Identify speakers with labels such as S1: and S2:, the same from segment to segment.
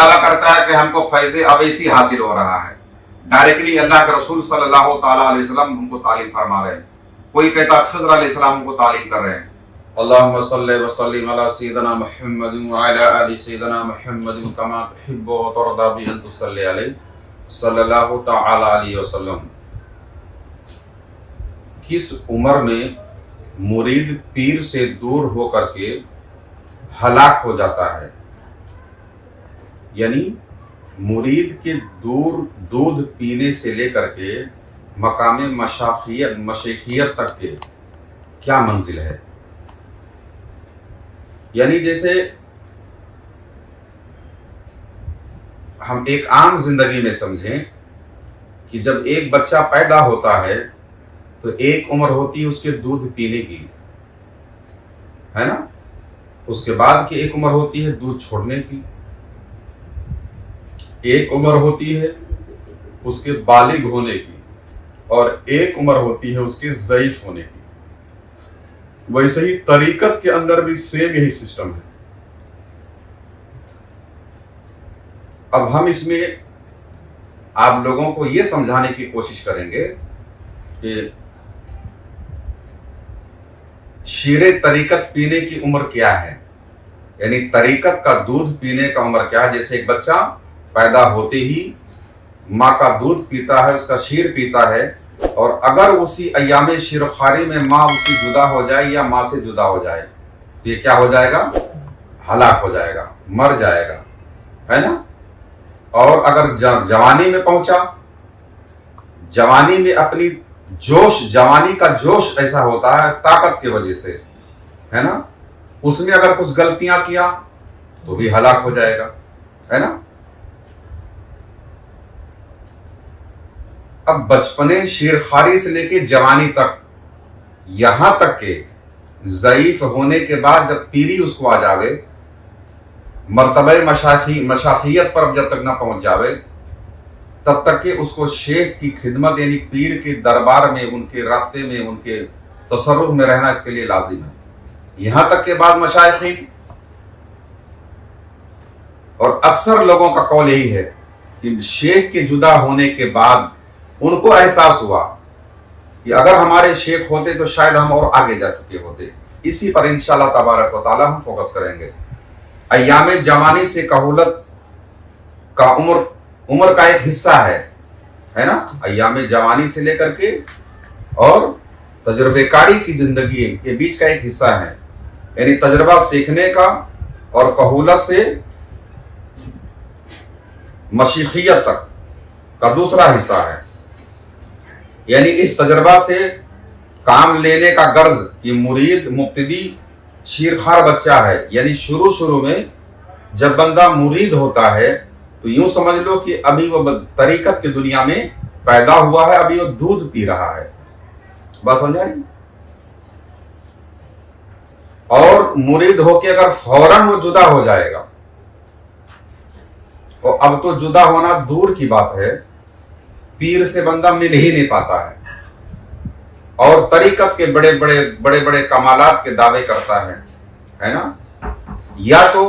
S1: دعویٰ کرتا ہے کہ ہم کو فیض اویسی حاصل ہو رہا ہے، ڈائریکٹلی اللہ کے رسول صلی اللہ تعالیٰ علیہ وسلم ہم کو تعلیم فرما رہے ہیں، کوئی کہتا ہے خضر علیہ السلام ہم کو تعلیم کر رہے ہیں۔ اللہم صلی وسلم علی سیدنا محمد وعلی آل سیدنا محمد کما تحب وترضی بأن تصلی علیہ صلی اللہ تعالی علیہ وسلم۔ کس عمر میں مرید پیر سے دور ہو کر کے ہلاک ہو جاتا ہے؟ یعنی مرید کے دودھ پینے سے لے کر کے مقام مشیخیت تک کے کیا منزل ہے؟ یعنی جیسے ہم ایک عام زندگی میں سمجھیں کہ جب ایک بچہ پیدا ہوتا ہے تو ایک عمر ہوتی ہے اس کے دودھ پینے کی، ہے نا؟ اس کے بعد کی ایک عمر ہوتی ہے دودھ چھوڑنے کی، ایک عمر ہوتی ہے اس کے بالغ ہونے کی، اور ایک عمر ہوتی ہے اس کے ضعیف ہونے کی۔ ویسے ہی طریقت کے اندر بھی سیم یہی سسٹم ہے۔ اب ہم اس میں آپ لوگوں کو یہ سمجھانے کی کوشش کریں گے کہ شیر طریقت پینے کی عمر کیا ہے، یعنی طریقت کا دودھ پینے کا عمر کیا ہے۔ جیسے ایک بچہ پیدا ہوتے ہی ماں کا دودھ پیتا ہے، اس کا شیر پیتا ہے، اور اگر اسی ایام شیر خواری میں ماں اس کی جدا ہو جائے یا ماں سے جدا ہو جائے تو یہ کیا ہو جائے گا؟ ہلاک ہو جائے گا، مر جائے گا، ہے نا؟ اور اگر جوانی میں پہنچا، جوانی میں اپنی جوانی کا جوش ایسا ہوتا ہے طاقت کی وجہ سے، ہے نا؟ اس میں اگر کچھ غلطیاں کیا تو بھی ہلاک ہو جائے گا، ہے نا؟ اب بچپنے شیرخواری سے لے کے جوانی تک، یہاں تک کہ ضعیف ہونے کے بعد جب پیری اس کو آ جاوے، مرتبہ مشاخیت پر جب تک نہ پہنچ جاوے، تب تک کہ اس کو شیخ کی خدمت یعنی پیر کے دربار میں، ان کے رابطے میں، ان کے تصرف میں رہنا اس کے لیے لازم ہے۔ یہاں تک کہ بعض مشائخین اور اکثر لوگوں کا قول یہی ہے کہ شیخ کے جدا ہونے کے بعد ان کو احساس ہوا کہ اگر ہمارے شیخ ہوتے تو شاید ہم اور آگے جا چکے ہوتے۔ اسی پر انشاءاللہ تبارک و تعالی ہم فوکس کریں گے۔ ایام جوانی سے کہولت کا عمر کا ایک حصہ ہے نا؟ ایام جوانی سے لے کر کے اور تجربے کاری کی زندگی کے بیچ کا ایک حصہ ہے، یعنی تجربہ سیکھنے کا، اور کہولت سے مشیخیت تک کا دوسرا حصہ ہے۔ یعنی اس تجربہ سے کام لینے کا غرض کہ مرید مبتدی شیرخوار بچہ ہے، یعنی شروع میں جب بندہ مرید ہوتا ہے تو یوں سمجھ لو کہ ابھی وہ طریقت کی دنیا میں پیدا ہوا ہے، ابھی وہ دودھ پی رہا ہے، بات سمجھا رہی؟ اور مرید ہو کے اگر فوراً وہ جدا ہو جائے گا، اور اب تو جدا ہونا دور کی بات ہے، پیر سے بندہ مل ہی نہیں پاتا ہے، اور طریقت کے بڑے کمالات کے دعوے کرتا ہے نا؟ یا تو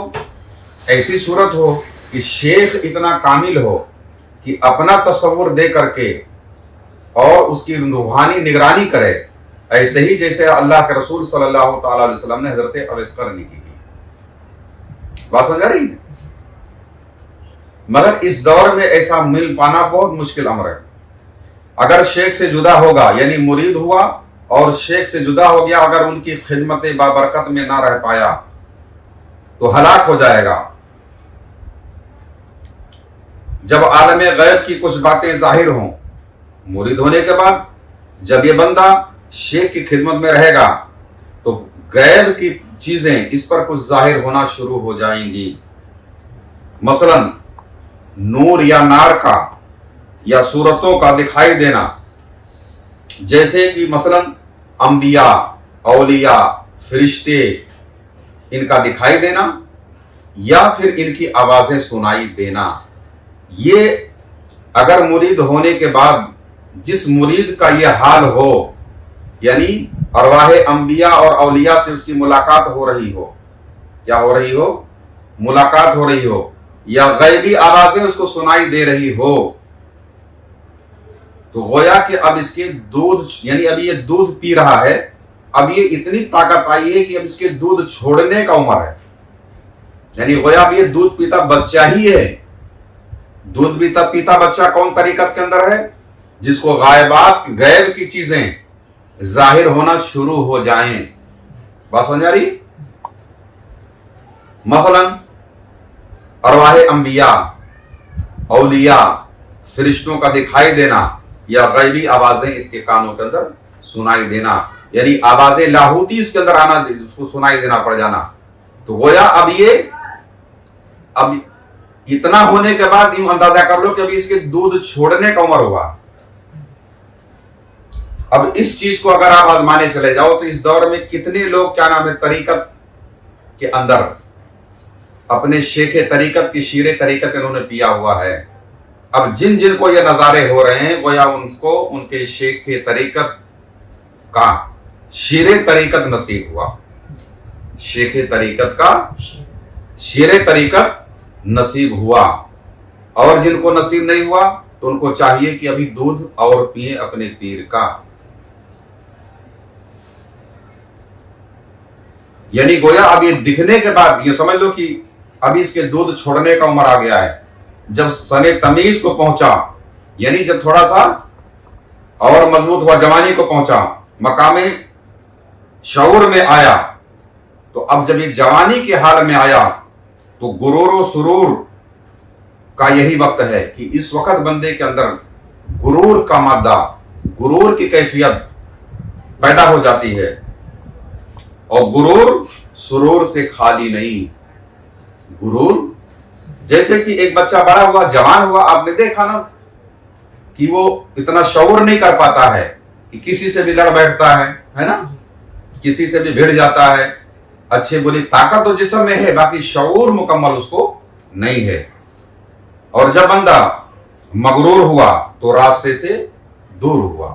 S1: ایسی صورت ہو کہ شیخ اتنا کامل ہو کہ اپنا تصور دے کر کے اور اس کی روحانی نگرانی کرے، ایسے ہی جیسے اللہ کے رسول صلی اللہ تعالی علیہ وسلم نے حضرت اویس قرنی کی، بات سمجھا رہی ہے؟ مگر اس دور میں ایسا مل پانا بہت مشکل امر ہے۔ اگر شیخ سے جدا ہوگا، یعنی مرید ہوا اور شیخ سے جدا ہو گیا، اگر ان کی خدمت بابرکت میں نہ رہ پایا تو ہلاک ہو جائے گا۔ جب عالم غیب کی کچھ باتیں ظاہر ہوں مرید ہونے کے بعد، جب یہ بندہ شیخ کی خدمت میں رہے گا تو غیب کی چیزیں اس پر کچھ ظاہر ہونا شروع ہو جائیں گی، مثلا نور یا نار کا یا صورتوں کا دکھائی دینا، جیسے کہ مثلا انبیاء، اولیاء، فرشتے، ان کا دکھائی دینا، یا پھر ان کی آوازیں سنائی دینا۔ یہ اگر مرید ہونے کے بعد جس مرید کا یہ حال ہو، یعنی ارواح انبیاء اور اولیاء سے اس کی ملاقات ہو رہی ہو، کیا ہو رہی ہو؟ ملاقات ہو رہی ہو، یا غیبی آوازیں اس کو سنائی دے رہی ہو، تو گویا کہ اب اس کے دودھ، یعنی ابھی یہ دودھ پی رہا ہے، اب یہ اتنی طاقت آئی ہے کہ اب اس کے دودھ چھوڑنے کا عمر ہے، یعنی گویا اب یہ دودھ پیتا بچہ ہی ہے۔ دودھ پیتا بچہ کون طریقت کے اندر ہے؟ جس کو غیب کی چیزیں ظاہر ہونا شروع ہو جائیں۔ بات سمجھ آ رہی؟ مثلا ارواح انبیاء، اولیاء، فرشتوں کا دکھائی دینا یا غیبی آوازیں اس کے کانوں کے اندر سنائی دینا، یعنی آوازیں لاہوتی اس کے اندر آنا، اس کو سنائی دینا پڑ جانا، تو گویا اب اتنا ہونے کے بعد یوں اندازہ کر لو کہ ابھی اس کے دودھ چھوڑنے کا عمر ہوا۔ اب اس چیز کو اگر آپ آزمانے چلے جاؤ تو اس دور میں کتنے لوگ کیا نام ہے طریقت کے اندر اپنے شیخ طریقت کی شیر طریقت انہوں نے پیا ہوا ہے۔ اب جن کو یہ نظارے ہو رہے ہیں گویا ان کے شیخ طریقت کا شیر طریقت نصیب ہوا، شیخ طریقت کا شیر طریقت نصیب ہوا، اور جن کو نصیب نہیں ہوا تو ان کو چاہیے کہ ابھی دودھ اور پیئیں اپنے پیر کا۔ یعنی گویا اب یہ دکھنے کے بعد یہ سمجھ لو کہ ابھی اس کے دودھ چھوڑنے کا عمر آ گیا ہے۔ جب سن تمیز کو پہنچا، یعنی جب تھوڑا سا اور مضبوط ہوا، جوانی کو پہنچا، مقام شعور میں آیا، تو اب جب یہ جوانی کے حال میں آیا تو غرور و سرور کا یہی وقت ہے کہ اس وقت بندے کے اندر غرور کا مادہ، غرور کی کیفیت پیدا ہو جاتی ہے، اور غرور سرور سے خالی نہیں۔ غرور جیسے کہ ایک بچہ بڑا ہوا، جوان ہوا، آپ نے دیکھا نا کہ وہ اتنا شعور نہیں کر پاتا ہے کہ کسی سے بھی لڑ بیٹھتا ہے نا، کسی سے بھی بھیڑ جاتا ہے، اچھے بری طاقت تو جسم میں ہے، باقی شعور مکمل اس کو نہیں ہے۔ اور جب بندہ مغرور ہوا تو راستے سے دور ہوا،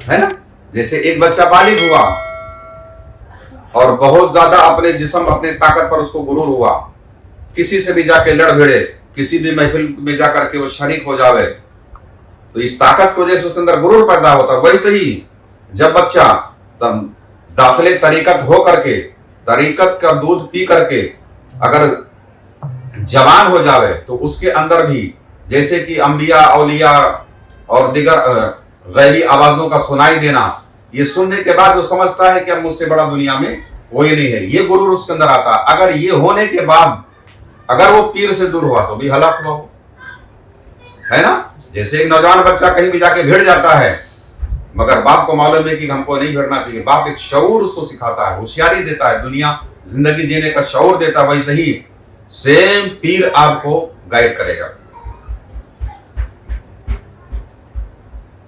S1: ہے نا۔ جیسے ایک بچہ بالغ ہوا اور بہت زیادہ اپنے جسم، اپنے طاقت پر اس کو غرور ہوا، کسی سے بھی جا کے لڑ بھیڑے، کسی بھی محفل میں جا کر کے وہ شریک ہو جاوے، تو اس طاقت کو جیسے اس کے اندر غرور پیدا ہوتا ہے، ویسے ہی جب بچہ داخل طریقت ہو کر کے، طریقت کا دودھ پی کر کے اگر جوان ہو جاوے تو اس کے اندر بھی جیسے کہ انبیاء، اولیاء اور دیگر غیبی آوازوں کا سنائی دینا، یہ سننے کے بعد وہ سمجھتا ہے کہ اب مجھ سے بڑا دنیا میں کوئی نہیں ہے، یہ غرور اس کے اندر آتا۔ اگر یہ ہونے کے بعد اگر وہ پیر سے دور ہوا تو بھی ہلاک ہوا ہو، ہے نا۔ جیسے ایک نوجوان بچہ کہیں بھی جا کے بھیڑ جاتا ہے، مگر باپ کو معلوم ہے کہ ہم کو نہیں بھیڑنا چاہیے، باپ ایک شعور اس کو سکھاتا ہے، ہوشیاری دیتا ہے، دنیا زندگی جینے کا شعور دیتا ہے، ویسے ہی سیم پیر آپ کو گائیڈ کرے گا۔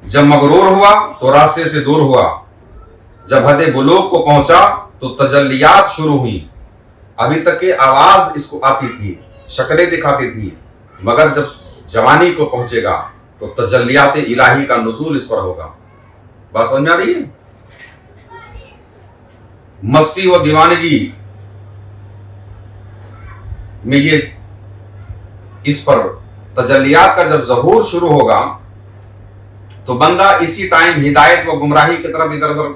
S1: جب مغرور ہوا تو راستے سے دور ہوا، جب حد بلوغ کو پہنچا تو تجلیات شروع ہوئی۔ ابھی تک کہ آواز اس کو آتی تھی، شکلیں دکھاتی تھی، مگر جب جوانی کو پہنچے گا تو تجلیات الہی کا نزول اس پر ہوگا۔ بات سمجھ آ رہی ہے؟ مستی و دیوانگی میں یہ اس پر تجلیات کا جب ظہور شروع ہوگا تو بندہ اسی ٹائم ہدایت و گمراہی کی طرف ادھر ادھر،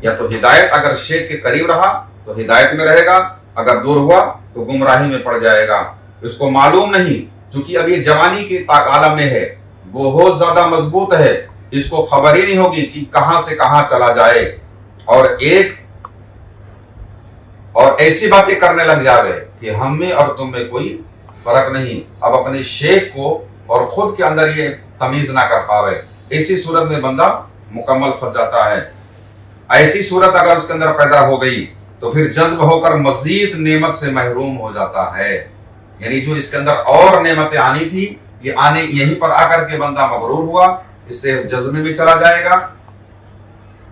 S1: یا تو ہدایت اگر شیخ کے قریب رہا تو ہدایت میں رہے گا، اگر دور ہوا تو گمراہی میں پڑ جائے گا۔ اس کو معلوم نہیں، چونکہ اب یہ جوانی کے عالم میں ہے، بہت زیادہ مضبوط ہے، اس کو خبر ہی نہیں ہوگی کہ کہاں سے کہاں چلا جائے، اور ایسی باتیں کرنے لگ جاوے کہ ہم میں اور تم میں کوئی فرق نہیں، اب اپنے شیخ کو اور خود کے اندر یہ تمیز نہ کر پاوے۔ ایسی صورت میں بندہ مکمل پھنس جاتا ہے۔ ایسی صورت اگر اس کے اندر پیدا ہو گئی تو پھر جذب ہو کر مزید نعمت سے محروم ہو جاتا ہے، یعنی جو اس کے اندر اور نعمتیں آنی تھی، یہ آنے یہیں پر آ کر کے بندہ مغرور ہوا، اس سے جذب میں بھی چلا جائے گا،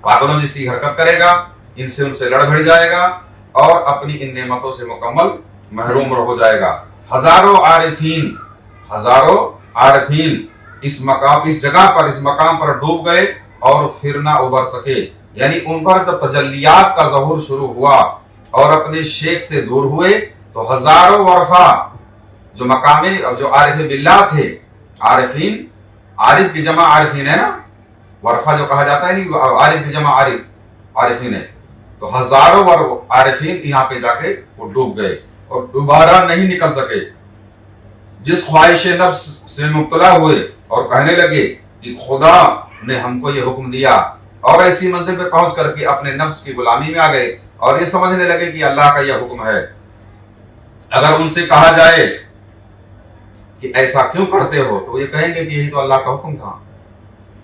S1: پاگلوں جیسی حرکت کرے گا، ان سے لڑ بھڑ جائے گا اور اپنی ان نعمتوں سے مکمل محروم ہو جائے گا۔ ہزاروں عارفین اس جگہ پر، اس مقام پر ڈوب گئے اور پھر نہ ابھر سکے، یعنی ان پر جب تجلیات کا ظہور شروع ہوا اور اپنے شیخ سے دور ہوئے تو ہزاروں ورفا جو مقامی جو عارف باللہ تھے، عارفین، عارف کی جمع عارفین ہے نا، ورفا جو کہا جاتا ہے نہیں، عارف کی جمع عارفین ہے، تو ہزاروں عارفین یہاں پہ جا کے وہ ڈوب گئے اور دوبارہ نہیں نکل سکے۔ جس خواہش نفس سے مبتلا ہوئے اور کہنے لگے کہ خدا نے ہم کو یہ حکم دیا، اور ایسی منزل پہ پہنچ کر کے اپنے نفس کی غلامی میں آ گئے اور یہ سمجھنے لگے کہ اللہ کا یہ حکم ہے۔ اگر ان سے کہا جائے کہ ایسا کیوں کرتے ہو تو یہ کہیں گے کہ یہی تو اللہ کا حکم تھا،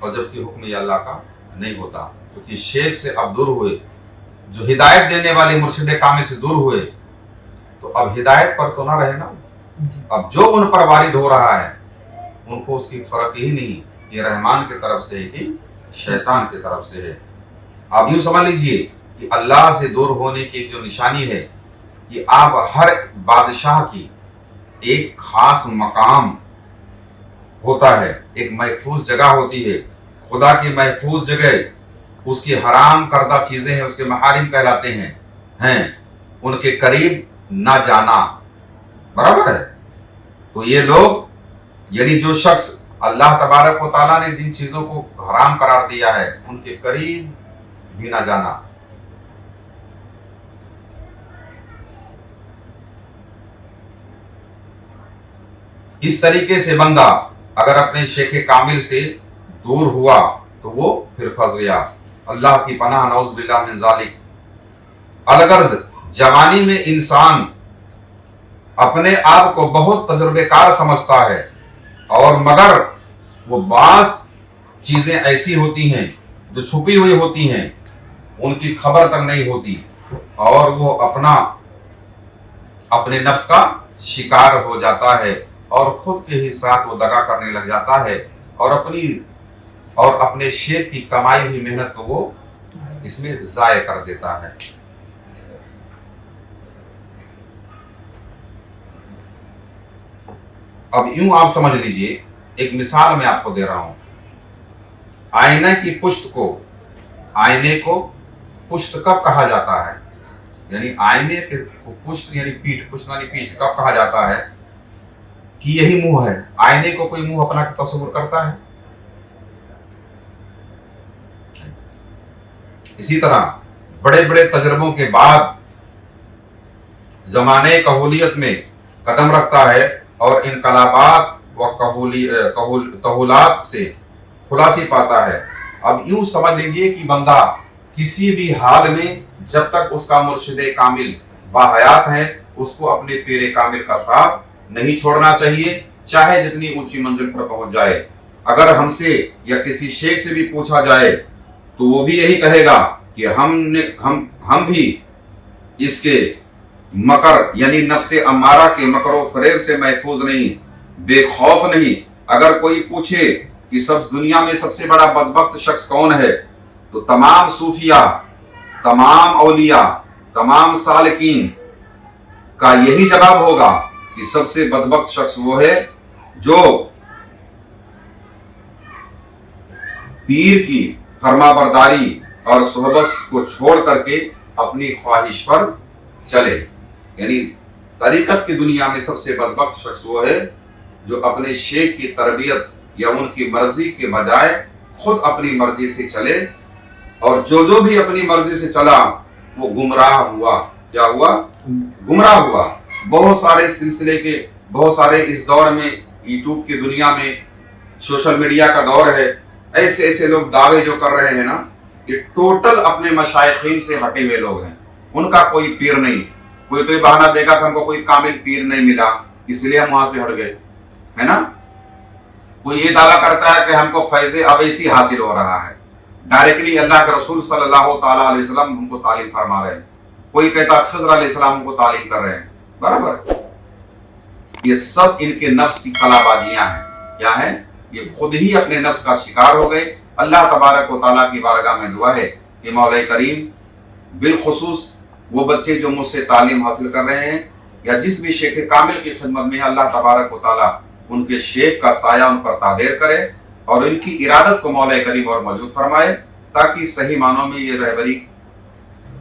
S1: اور جبکہ حکم یہ اللہ کا نہیں ہوتا، کیونکہ شیخ سے اب دور ہوئے، جو ہدایت دینے والے مرشد کامل سے دور ہوئے، تو اب ہدایت پر تو نہ رہے نا، اب جو ان پر وارد ہو رہا ہے ان کو اس کی فرق ہی نہیں، یہ رحمان کی طرف سے ہے کہ شیطان کی طرف سے ہے۔ آپ یوں سمجھ لیجئے کہ اللہ سے دور ہونے کی جو نشانی ہے کہ آپ ہر بادشاہ کی ایک خاص مقام ہوتا ہے، ایک محفوظ جگہ ہوتی ہے، خدا کی محفوظ جگہ، اس کی حرام کردہ چیزیں ہیں، اس کے محارم کہلاتے ہیں ان کے قریب نہ جانا، برابر ہے۔ تو یہ لوگ یعنی جو شخص اللہ تبارک و تعالیٰ نے جن چیزوں کو حرام قرار دیا ہے ان کے قریب بھی نہ جانا۔ اس طریقے سے بندہ اگر اپنے شیخ کامل سے دور ہوا تو وہ پھر پھنس گیا، اللہ کی پناہ، نعوذ باللہ من ذالک۔ الغرض جوانی میں انسان اپنے آپ کو بہت تجربے کار سمجھتا ہے، اور مگر وہ بعض چیزیں ایسی ہوتی ہیں جو چھپی ہوئی ہوتی ہیں، ان کی خبر تک نہیں ہوتی، اور وہ اپنے نفس کا شکار ہو جاتا ہے اور خود کے ہی ساتھ وہ دغا کرنے لگ جاتا ہے، اور اپنے شیخ کی کمائی ہوئی محنت کو وہ اس میں ضائع کر دیتا ہے۔ اب یوں آپ سمجھ لیجئے، ایک مثال میں آپ کو دے رہا ہوں، آئینہ کی پشت کو، آئینے کو پشت کب کہا جاتا ہے؟ یعنی آئینے کے پشت یعنی پیٹھ، پشت یعنی پیچھے کب کہا جاتا ہے کہ یہی منہ ہے؟ آئینے کو کوئی منہ اپنا تصور کرتا ہے؟ اسی طرح بڑے بڑے تجربوں کے بعد زمانے کہولیت میں قدم رکھتا ہے اور انقلابات و تحولات سے خلاصی پاتا ہے۔ اب یوں سمجھ لیجئے کہ بندہ کسی بھی حال میں جب تک اس کا مرشد کامل باحیات ہے اس کو اپنے پیر کامل کا ساتھ نہیں چھوڑنا چاہیے، چاہے جتنی اونچی منزل پر پہنچ جائے۔ اگر ہم سے یا کسی شیخ سے بھی پوچھا جائے تو وہ بھی یہی کہے گا کہ ہم بھی اس کے مکر یعنی نفس امارہ کے مکر و فریب سے محفوظ نہیں، بے خوف نہیں۔ اگر کوئی پوچھے کہ دنیا میں سب سے بڑا بدبخت شخص کون ہے تو تمام صوفیاء، تمام اولیاء، تمام سالکین کا یہی جواب ہوگا کہ سب سے بدبخت شخص وہ ہے جو پیر کی فرما برداری اور صحبت کو چھوڑ کر کے اپنی خواہش پر چلے۔ یعنی طریقت کی دنیا میں سب سے بدبخت شخص وہ ہے جو اپنے شیخ کی تربیت یا ان کی مرضی کے بجائے خود اپنی مرضی سے چلے، اور جو بھی اپنی مرضی سے چلا وہ گمراہ ہوا۔ کیا ہوا؟ گمراہ ہوا۔ بہت سارے سلسلے کے، بہت سارے اس دور میں یوٹیوب کی دنیا میں، سوشل میڈیا کا دور ہے، ایسے لوگ دعوے جو کر رہے ہیں نا، یہ ٹوٹل اپنے مشائخین سے ہٹے ہوئے لوگ ہیں، ان کا کوئی پیر نہیں۔ کوئی تو یہ بہانہ دے گا کہ ہم کو کوئی کامل پیر نہیں ملا اس لیے ہم وہاں سے ہٹ گئے، ہے نا۔ کوئی یہ دعویٰ کرتا ہے کہ ہم کو فیض اویسی حاصل ہو رہا ہے، ڈائریکٹلی اللہ کے رسول صلی اللہ تعالیٰ علیہ وسلم ہم کو تعلیم فرما رہے ہیں۔ کوئی کہتا ہے خضر علیہ السلام ہم کو تعلیم کر رہے ہیں، برابر۔ یہ سب ان کے نفس کی خلا بازیاں ہیں۔ کیا ہیں؟ یہ خود ہی اپنے نفس کا شکار ہو گئے۔ اللہ تبارک و تعالیٰ کی بارگاہ میں دعا ہے کہ مولا کریم بالخصوص وہ بچے جو مجھ سے تعلیم حاصل کر رہے ہیں یا جس بھی شیخ کامل کی خدمت میں ہے، اللہ تبارک و تعالیٰ ان کے شیخ کا سایہ ان پر تادیر کرے اور ان کی ارادت کو مولا کریم اور موجود فرمائے، تاکہ صحیح معنوں میں یہ رہبری